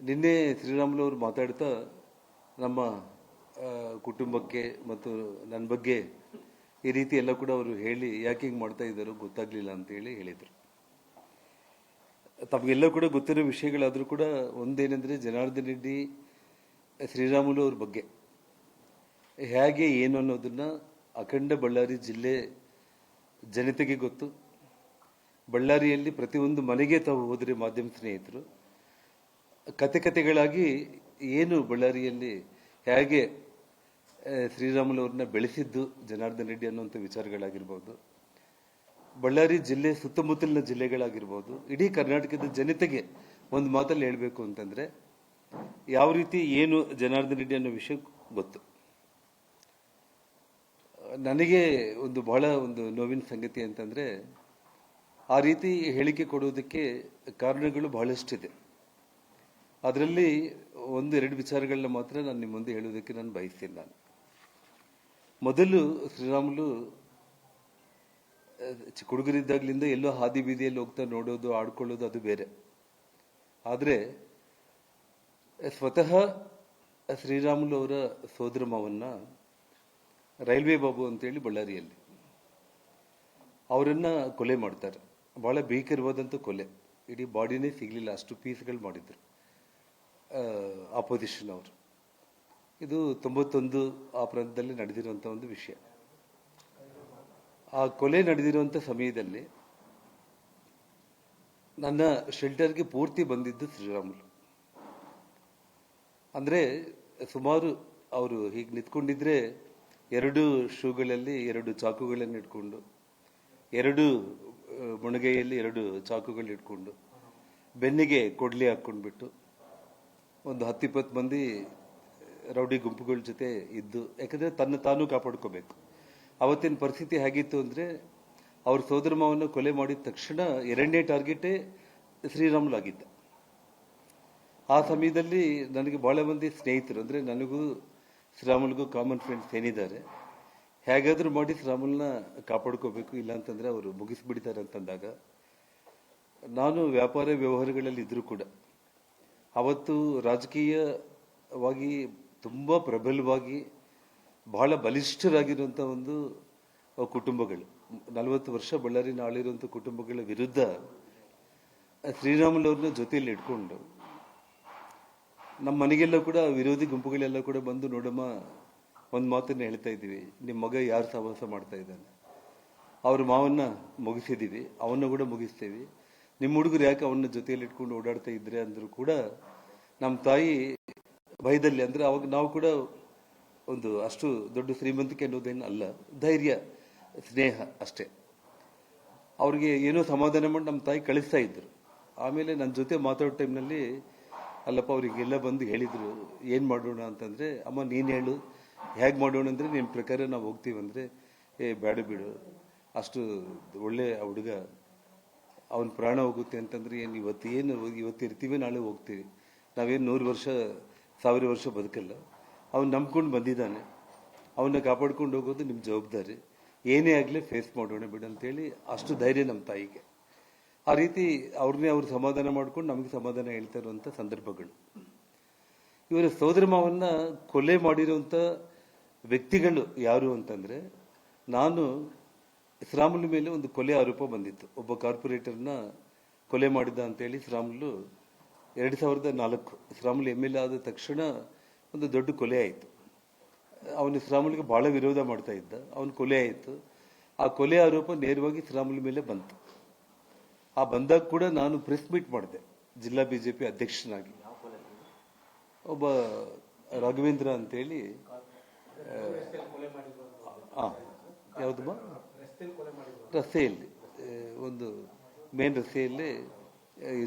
ನಿನ್ನೆ ಶ್ರೀರಾಮುಲು ಅವರು ಮಾತಾಡ್ತಾ ನಮ್ಮ ಕುಟುಂಬಕ್ಕೆ ಮತ್ತು ನನ್ನ ಬಗ್ಗೆ ಈ ರೀತಿ ಎಲ್ಲ ಕೂಡ ಅವರು ಹೇಳಿ ಯಾಕೆ ಹಿಂಗೆ ಮಾಡ್ತಾ ಇದ್ದಾರೋ ಗೊತ್ತಾಗ್ಲಿಲ್ಲ ಅಂತೇಳಿ ಹೇಳಿದರು. ತಮಗೆಲ್ಲ ಕೂಡ ಗೊತ್ತಿರೋ ವಿಷಯಗಳಾದರೂ ಕೂಡ ಒಂದೇನೆಂದರೆ ಜನಾರ್ದನ್ ರೆಡ್ಡಿ ಶ್ರೀರಾಮುಲು ಅವ್ರ ಬಗ್ಗೆ ಹೇಗೆ ಏನು ಅನ್ನೋದನ್ನ ಅಖಂಡ ಬಳ್ಳಾರಿ ಜಿಲ್ಲೆ ಜನತೆಗೆ ಗೊತ್ತು. ಬಳ್ಳಾರಿಯಲ್ಲಿ ಪ್ರತಿಯೊಂದು ಮನೆಗೆ ತಾವು ಹೋದರೆ ಮಾಧ್ಯಮ ಸ್ನೇಹಿತರು ಕತೆಗಳಾಗಿ ಏನು ಬಳ್ಳಾರಿಯಲ್ಲಿ ಹೇಗೆ ಶ್ರೀರಾಮುಲು ಅವ್ರನ್ನ ಬೆಳೆಸಿದ್ದು ಜನಾರ್ದನ್ ರೆಡ್ಡಿ ಅನ್ನುವಂಥ ವಿಚಾರಗಳಾಗಿರ್ಬೋದು, ಬಳ್ಳಾರಿ ಜಿಲ್ಲೆ ಸುತ್ತಮುತ್ತಲಿನ ಜಿಲ್ಲೆಗಳಾಗಿರ್ಬೋದು, ಇಡೀ ಕರ್ನಾಟಕದ ಜನತೆಗೆ ಒಂದು ಮಾತಲ್ಲಿ ಹೇಳಬೇಕು ಅಂತಂದ್ರೆ ಯಾವ ರೀತಿ ಏನು ಜನಾರ್ದನ್ ರೆಡ್ಡಿ ಅನ್ನೋ ವಿಷಯ ಗೊತ್ತು. ನನಗೆ ಬಹಳ ನೋವಿನ ಸಂಗತಿ ಅಂತಂದ್ರೆ ಆ ರೀತಿ ಹೇಳಿಕೆ ಕೊಡುವುದಕ್ಕೆ ಕಾರಣಗಳು ಬಹಳಷ್ಟಿದೆ. ಅದರಲ್ಲಿ ಎರಡು ವಿಚಾರಗಳನ್ನ ಮಾತ್ರ ನಾನು ನಿಮ್ಮ ಮುಂದೆ ಹೇಳುವುದಕ್ಕೆ ನಾನು ಬಯಸ್ತೀನಿ. ಮೊದಲು ಶ್ರೀರಾಮುಲು ಹುಡುಗರಿದ್ದಾಗಲಿಂದ ಎಲ್ಲೋ ಹಾದಿ ಬೀದಿಯಲ್ಲಿ ಹೋಗ್ತಾ ನೋಡೋದು, ಆಡ್ಕೊಳ್ಳೋದು ಅದು ಬೇರೆ. ಆದರೆ ಸ್ವತಃ ಶ್ರೀರಾಮುಲು ಅವರ ಸೋದರ ಮಾವನ್ನ ರೈಲ್ವೆ ಬಾಬು ಅಂತೇಳಿ ಬಳ್ಳಾರಿಯಲ್ಲಿ ಅವರನ್ನ ಕೊಲೆ ಮಾಡ್ತಾರೆ. ಬಹಳ ಭೀಕರವಾದಂಥ ಕೊಲೆ, ಇಡೀ ಬಾಡಿನೇ ಸಿಗಲಿಲ್ಲ, ಅಷ್ಟು ಪೀಸ್ಗಳು ಮಾಡಿದ್ರು ಆಪೋಸಿಷನ್ ಅವರು. ಇದು 91 ಆ ಪ್ರಾಂತದಲ್ಲಿ ನಡೆದಿರುವಂಥ ಒಂದು ವಿಷಯ. ಆ ಕೊಲೆ ನಡೆದಿರುವಂಥ ಸಮಯದಲ್ಲಿ ನನ್ನ ಶೆಲ್ಟರ್ಗೆ ಪೂರ್ತಿ ಬಂದಿದ್ದು ಶ್ರೀರಾಮುಲು. ಅಂದ್ರೆ ಸುಮಾರು ಅವರು ಹೀಗೆ ನಿಂತ್ಕೊಂಡಿದ್ರೆ 2 ಶೂಗಳಲ್ಲಿ 2 ಚಾಕುಗಳನ್ನು ಇಟ್ಕೊಂಡು, 2 ಮೊಣಗೈಯಲ್ಲಿ 2 ಚಾಕುಗಳು ಇಟ್ಕೊಂಡು, ಬೆನ್ನಿಗೆ ಕೊಡ್ಲಿ ಹಾಕೊಂಡ್ಬಿಟ್ಟು ಒಂದು 10-20 ಮಂದಿ ರೌಡಿ ಗುಂಪುಗಳ ಜೊತೆ ಇದ್ದು, ಯಾಕಂದ್ರೆ ತಾನು ಕಾಪಾಡ್ಕೋಬೇಕು. ಅವತ್ತಿನ ಪರಿಸ್ಥಿತಿ ಹೇಗಿತ್ತು ಅಂದ್ರೆ ಅವ್ರ ಸೋದರ ಮಾವನ್ನ ಕೊಲೆ ಮಾಡಿದ ತಕ್ಷಣ 2ನೇ ಟಾರ್ಗೆಟೇ ಶ್ರೀರಾಮುಲು ಆಗಿದ್ದ. ಆ ಸಮಯದಲ್ಲಿ ನನಗೆ ಬಹಳ ಮಂದಿ ಸ್ನೇಹಿತರು, ಅಂದ್ರೆ ನನಗೂ ಶ್ರೀರಾಮುಲ್ಗೂ ಕಾಮನ್ ಫ್ರೆಂಡ್ಸ್ ಏನಿದ್ದಾರೆ, ಹೇಗಾದ್ರೂ ಮಾಡಿ ಶ್ರೀರಾಮುಲ್ನ ಕಾಪಾಡ್ಕೋಬೇಕು, ಇಲ್ಲ ಅಂತಂದ್ರೆ ಅವರು ಮುಗಿಸ್ಬಿಡ್ತಾರೆ ಅಂತಂದಾಗ ನಾನು ವ್ಯಾಪಾರ ವ್ಯವಹಾರಗಳಲ್ಲಿ ಇದ್ರೂ ಕೂಡ ಅವತ್ತು ರಾಜಕೀಯವಾಗಿ ತುಂಬಾ ಪ್ರಬಲವಾಗಿ ಬಹಳ ಬಲಿಷ್ಠರಾಗಿರುವಂಥ ಒಂದು ಕುಟುಂಬಗಳು, 40 ವರ್ಷ ಬಳ್ಳಾರಿನ ಆಳಿರುವಂಥ ಕುಟುಂಬಗಳ ವಿರುದ್ಧ ಶ್ರೀರಾಮುಲು ಅವ್ರನ್ನ ಜೊತೆಯಲ್ಲಿ ಇಟ್ಕೊಂಡು ನಮ್ಮ ಮನೆಗೆಲ್ಲ ಕೂಡ ವಿರೋಧಿ ಗುಂಪುಗಳೆಲ್ಲ ಕೂಡ ಬಂದು ನೋಡಮ್ಮ ಒಂದು ಮಾತನ್ನ ಹೇಳ್ತಾ ಇದ್ದೀವಿ, ನಿಮ್ಮ ಮಗ ಯಾರು ಸಹವಾಸ ಮಾಡ್ತಾ ಇದ್ದಾನೆ, ಅವ್ರ ಮಾವನ್ನ ಮುಗಿಸಿದೀವಿ, ಅವನ್ನ ಕೂಡ ಮುಗಿಸ್ತೇವಿ, ನಿಮ್ಮ ಹುಡುಗರು ಯಾಕೆ ಅವನ್ನ ಜೊತೆಯಲ್ಲಿ ಇಟ್ಕೊಂಡು ಓಡಾಡ್ತಾ ಇದ್ರೆ ಅಂದ್ರೂ ಕೂಡ ನಮ್ಮ ತಾಯಿ ಭಯದಲ್ಲಿ, ಅಂದ್ರೆ ಅವಾಗ ನಾವು ಕೂಡ ಅಷ್ಟು ದೊಡ್ಡ ಶ್ರೀಮಂತಿಕೆ ಅನ್ನೋದೇನು ಅಲ್ಲ, ಧೈರ್ಯ ಸ್ನೇಹ ಅಷ್ಟೇ. ಅವ್ರಿಗೆ ಏನೋ ಸಮಾಧಾನ ಮಾಡಿ ನಮ್ಮ ತಾಯಿ ಕಳಿಸ್ತಾ ಇದ್ರು. ಆಮೇಲೆ ನನ್ನ ಜೊತೆ ಮಾತಾಡೋ ಟೈಮ್ನಲ್ಲಿ ಅಲ್ಲಪ್ಪ ಅವರಿಗೆಲ್ಲ ಬಂದು ಹೇಳಿದ್ರು ಏನು ಮಾಡೋಣ ಅಂತಂದ್ರೆ, ಅಮ್ಮ ನೀನು ಹೇಳು ಹೇಗೆ ಮಾಡೋಣ ಅಂದ್ರೆ ನಿನ್ನ ಪ್ರಕಾರ ನಾವು ಹೋಗ್ತೀವಿ ಅಂದ್ರೆ, ಬೇಡ ಬಿಡು, ಅಷ್ಟು ಒಳ್ಳೆ ಹುಡುಗ, ಅವನ ಪ್ರಾಣ ಹೋಗುತ್ತೆ ಅಂತಂದ್ರೆ ಇವತ್ತು ಇರ್ತೀವಿ, ನಾಳೆ ಹೋಗ್ತೀವಿ, ನಾವೇನು 100 ವರ್ಷ 1000 ವರ್ಷ ಬದುಕಲ್ಲ, ಅವನು ನಂಬ್ಕೊಂಡು ಬಂದಿದ್ದಾನೆ, ಅವನ್ನ ಕಾಪಾಡ್ಕೊಂಡು ಹೋಗೋದು ನಿಮ್ಮ ಜವಾಬ್ದಾರಿ, ಏನೇ ಆಗಲಿ ಫೇಸ್ ಮಾಡೋಣ ಬಿಡು ಅಂತೇಳಿ ಅಷ್ಟು ಧೈರ್ಯ ನಮ್ಮ ತಾಯಿಗೆ. ಆ ರೀತಿ ಅವ್ರು ಸಮಾಧಾನ ಮಾಡ್ಕೊಂಡು ನಮಗೆ ಸಮಾಧಾನ ಹೇಳ್ತಾ ಇರುವಂಥ ಸಂದರ್ಭಗಳು. ಇವರ ಸೋದರ ಮಾವನ್ನ ಕೊಲೆ ಮಾಡಿರುವಂಥ ವ್ಯಕ್ತಿಗಳು ಯಾರು ಅಂತಂದ್ರೆ, ನಾನು ಶ್ರೀರಾಮುಲು ಮೇಲೆ ಒಂದು ಕೊಲೆ ಆರೋಪ ಬಂದಿತ್ತು, ಒಬ್ಬ ಕಾರ್ಪೊರೇಟರ್ನ ಕೊಲೆ ಮಾಡಿದ್ದ ಅಂತೇಳಿ ಶ್ರೀರಾಮುಲು 2004 ಶ್ರೀರಾಮುಲು MLA ಆದ ತಕ್ಷಣ ಒಂದು ದೊಡ್ಡ ಕೊಲೆ ಆಯಿತು. ಅವನು ಶ್ರೀರಾಮುಲಿಗೆ ಬಹಳ ವಿರೋಧ ಮಾಡ್ತಾ ಇದ್ದ, ಅವನು ಕೊಲೆ ಆಯಿತು. ಆ ಕೊಲೆ ಆರೋಪ ನೇರವಾಗಿ ಶ್ರೀರಾಮುಲು ಮೇಲೆ ಬಂತು. ಆ ಬಂದಾಗ ಕೂಡ ನಾನು ಪ್ರೆಸ್ ಮೀಟ್ ಮಾಡಿದೆ ಜಿಲ್ಲಾ ಬಿಜೆಪಿ ಅಧ್ಯಕ್ಷನಾಗಿ. ಒಬ್ಬ ರಾಘವೇಂದ್ರ ಅಂತೇಳಿ, ಯಾವ್ದಮ್ಮ ರಸ್ತೆಯಲ್ಲಿ, ಒಂದು ಮೇನ್ ರಸ್ತೆಯಲ್ಲಿ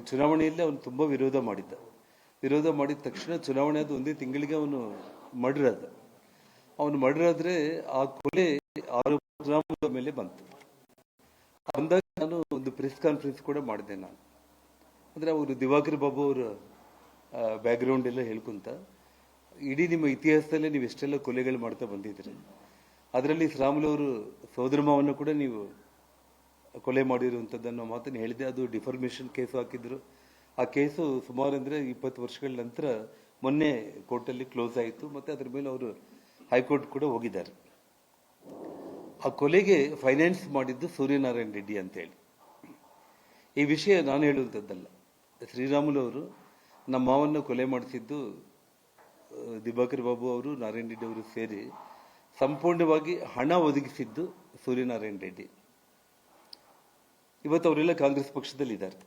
ಚುನಾವಣೆಯಲ್ಲಿ ಅವನು ತುಂಬಾ ವಿರೋಧ ಮಾಡಿದ ತಕ್ಷಣ ಚುನಾವಣೆ ಆದ ಒಂದೇ ತಿಂಗಳಿಗೆ ಅವನು ಮರ್ಡರ್ ಆದ. ಅವನು ಮರ್ಡರ್ ಆದ್ರೆ ಆ ಕೊಲೆ ಆರೋಪ ಮೇಲೆ ಬಂತು. ಅಂದಾಗ ನಾನು ಒಂದು ಪ್ರೆಸ್ ಕಾನ್ಫರೆನ್ಸ್ ಕೂಡ ಮಾಡಿದೆ. ನಾನು ಅಂದ್ರೆ ಅವರು ದಿವಾಕರ್ ಬಾಬು ಅವರ ಬ್ಯಾಕ್ಗ್ರೌಂಡ್ ಎಲ್ಲ ಹೇಳ್ಕೊಂತ, ಇಡೀ ನಿಮ್ಮ ಇತಿಹಾಸದಲ್ಲೇ ನೀವು ಎಷ್ಟೆಲ್ಲ ಕೊಲೆಗಳು ಮಾಡ್ತಾ ಬಂದಿದ್ರಿ, ಅದರಲ್ಲಿ ಶ್ರೀರಾಮುಲು ಅವರು ಸೋದರ ಮಾವನ್ನ ಕೂಡ ನೀವು ಕೊಲೆ ಮಾಡಿರುವಂಥದ್ದನ್ನು ಮಾತನ್ನು ಹೇಳಿದೆ. ಅದು ಡಿಫಾರ್ಮೇಷನ್ ಕೇಸು ಹಾಕಿದ್ರು, ಆ ಕೇಸು ಸುಮಾರು ಅಂದರೆ 20 ವರ್ಷಗಳ ನಂತರ ಮೊನ್ನೆ ಕೋರ್ಟಲ್ಲಿ ಕ್ಲೋಸ್ ಆಯಿತು. ಮತ್ತು ಅದರ ಮೇಲೆ ಅವರು ಹೈಕೋರ್ಟ್ ಕೂಡ ಹೋಗಿದ್ದಾರೆ. ಆ ಕೊಲೆಗೆ ಫೈನಾನ್ಸ್ ಮಾಡಿದ್ದು ಸೂರ್ಯನಾರಾಯಣ ರೆಡ್ಡಿ ಅಂತೇಳಿ. ಈ ವಿಷಯ ನಾನು ಹೇಳುವಂಥದ್ದಲ್ಲ. ಶ್ರೀರಾಮುಲು ಅವರು ನಮ್ಮ ಮಾವನ್ನು ಕೊಲೆ ಮಾಡಿಸಿದ್ದು ದಿವಾಕರ್ ಬಾಬು ಅವರು, ನಾರಾಯಣ ರೆಡ್ಡಿ ಅವರು ಸೇರಿ ಸಂಪೂರ್ಣವಾಗಿ ಹಣ ಒದಗಿಸಿದ್ದು ಸೂರ್ಯನಾರಾಯಣ ರೆಡ್ಡಿ. ಇವತ್ತು ಅವರೆಲ್ಲ ಕಾಂಗ್ರೆಸ್ ಪಕ್ಷದಲ್ಲಿ ಇದ್ದಾರೆ.